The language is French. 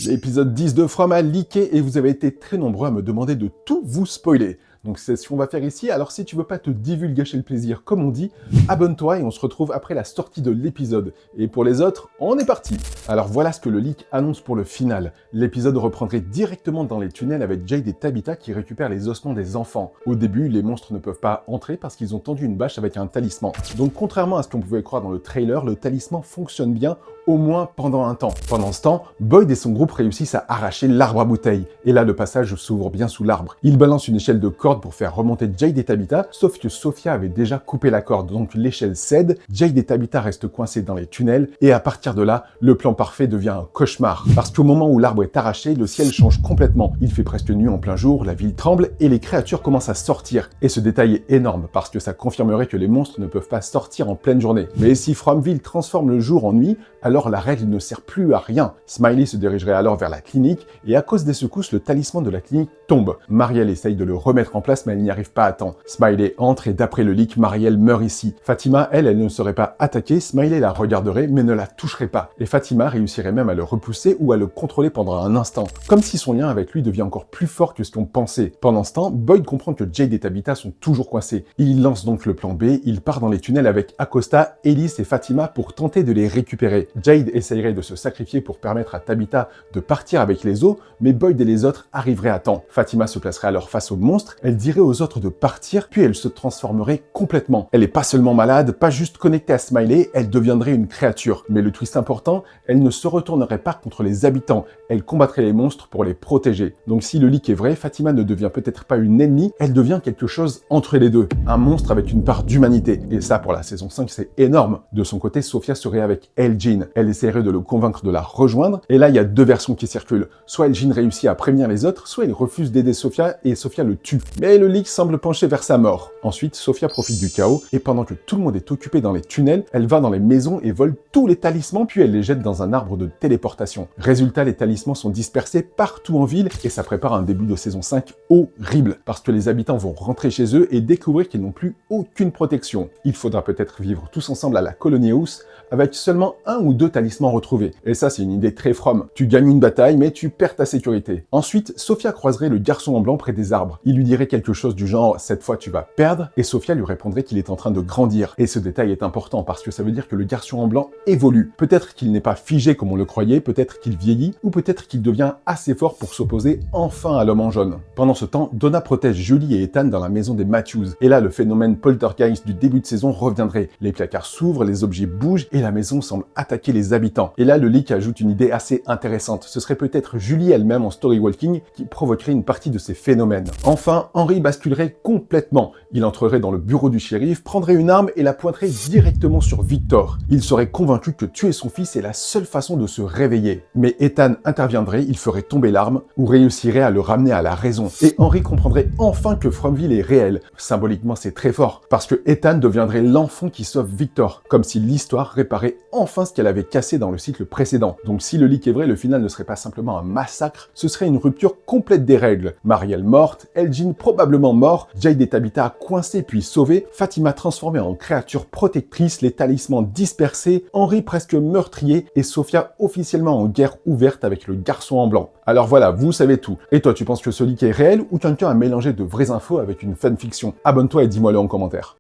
L'épisode 10 de From a leaké et vous avez été très nombreux à me demander de tout vous spoiler. Donc c'est ce qu'on va faire ici, alors si tu veux pas te divulgacher le plaisir comme on dit, abonne-toi et on se retrouve après la sortie de l'épisode. Et pour les autres, on est parti. Alors voilà ce que le leak annonce pour le final. L'épisode reprendrait directement dans les tunnels avec Jade et Tabitha qui récupèrent les ossements des enfants. Au début, les monstres ne peuvent pas entrer parce qu'ils ont tendu une bâche avec un talisman. Donc contrairement à ce qu'on pouvait croire dans le trailer, le talisman fonctionne bien, au moins pendant un temps. Pendant ce temps, Boyd et son groupe réussissent à arracher l'arbre à bouteilles. Et là, le passage s'ouvre bien sous l'arbre. Ils balancent une échelle de corde pour faire remonter Jade et Tabitha, sauf que Sophia avait déjà coupé la corde, donc l'échelle cède, Jade et Tabitha restent coincés dans les tunnels, et à partir de là, le plan parfait devient un cauchemar. Parce qu'au moment où l'arbre est arraché, le ciel change complètement. Il fait presque nuit en plein jour, la ville tremble, et les créatures commencent à sortir. Et ce détail est énorme, parce que ça confirmerait que les monstres ne peuvent pas sortir en pleine journée. Mais si Fromville transforme le jour en nuit, alors la règle ne sert plus à rien. Smiley se dirigerait alors vers la clinique, et à cause des secousses, le talisman de la clinique tombe. Marielle essaye de le remettre en place, mais elle n'y arrive pas à temps. Smiley entre, et d'après le leak, Marielle meurt ici. Fatima, elle ne serait pas attaquée, Smiley la regarderait, mais ne la toucherait pas. Et Fatima réussirait même à le repousser ou à le contrôler pendant un instant. Comme si son lien avec lui devient encore plus fort que ce qu'on pensait. Pendant ce temps, Boyd comprend que Jade et Tabitha sont toujours coincés. Il lance donc le plan B, il part dans les tunnels avec Acosta, Ellis et Fatima pour tenter de les récupérer. Jade essayerait de se sacrifier pour permettre à Tabitha de partir avec les os, mais Boyd et les autres arriveraient à temps. Fatima se placerait alors face au monstre, elle dirait aux autres de partir, puis elle se transformerait complètement. Elle est pas seulement malade, pas juste connectée à Smiley, elle deviendrait une créature. Mais le twist important, elle ne se retournerait pas contre les habitants, elle combattrait les monstres pour les protéger. Donc si le leak est vrai, Fatima ne devient peut-être pas une ennemie, elle devient quelque chose entre les deux. Un monstre avec une part d'humanité. Et ça, pour la saison 5, c'est énorme. De son côté, Sophia serait avec Elgin. Elle essaierait de le convaincre de la rejoindre. Et là, il y a deux versions qui circulent. Soit Elgin réussit à prévenir les autres, soit il refuse d'aider Sophia et Sophia le tue. Mais le leak semble pencher vers sa mort. Ensuite, Sophia profite du chaos et pendant que tout le monde est occupé dans les tunnels, elle va dans les maisons et vole tous les talismans puis elle les jette dans un arbre de téléportation. Résultat, les talismans sont dispersés partout en ville et ça prépare un début de saison 5 horrible parce que les habitants vont rentrer chez eux et découvrir qu'ils n'ont plus aucune protection. Il faudra peut-être vivre tous ensemble à la Colony House avec seulement un ou deux talismans retrouvés. Et ça, c'est une idée très From. Tu gagnes une bataille, mais tu perds ta sécurité. Ensuite, Sophia croiserait le garçon en blanc près des arbres. Il lui dirait quelque chose du genre « cette fois tu vas perdre » et Sophia lui répondrait qu'il est en train de grandir. Et ce détail est important parce que ça veut dire que le garçon en blanc évolue. Peut-être qu'il n'est pas figé comme on le croyait, peut-être qu'il vieillit, ou peut-être qu'il devient assez fort pour s'opposer enfin à l'homme en jaune. Pendant ce temps, Donna protège Julie et Ethan dans la maison des Matthews. Et là, le phénomène poltergeist du début de saison reviendrait. Les placards s'ouvrent, les objets bougent et la maison semble attaquer les habitants. Et là, le leak ajoute une idée assez intéressante. Ce serait peut-être Julie elle-même en story walking qui provoquerait une partie de ces phénomènes. Enfin, Henry basculerait complètement. Il entrerait dans le bureau du shérif, prendrait une arme et la pointerait directement sur Victor. Il serait convaincu que tuer son fils est la seule façon de se réveiller. Mais Ethan interviendrait, il ferait tomber l'arme ou réussirait à le ramener à la raison. Et Henry comprendrait enfin que Fromville est réel. Symboliquement, c'est très fort, parce que Ethan deviendrait l'enfant qui sauve Victor, comme si l'histoire réparait enfin ce qu'elle avait cassé dans le cycle précédent. Donc si le leak est vrai, le final ne serait pas simplement un massacre, ce serait une rupture complète des règles. Marielle morte, Elgin probablement mort, Jade et Tabitha coincés puis sauvés, Fatima transformée en créature protectrice, les talismans dispersés, Henry presque meurtrier et Sophia officiellement en guerre ouverte avec le garçon en blanc. Alors voilà, vous savez tout. Et toi, tu penses que ce leak est réel ou quelqu'un a mélangé de vraies infos avec une fanfiction? Abonne-toi et dis-moi-le en commentaire.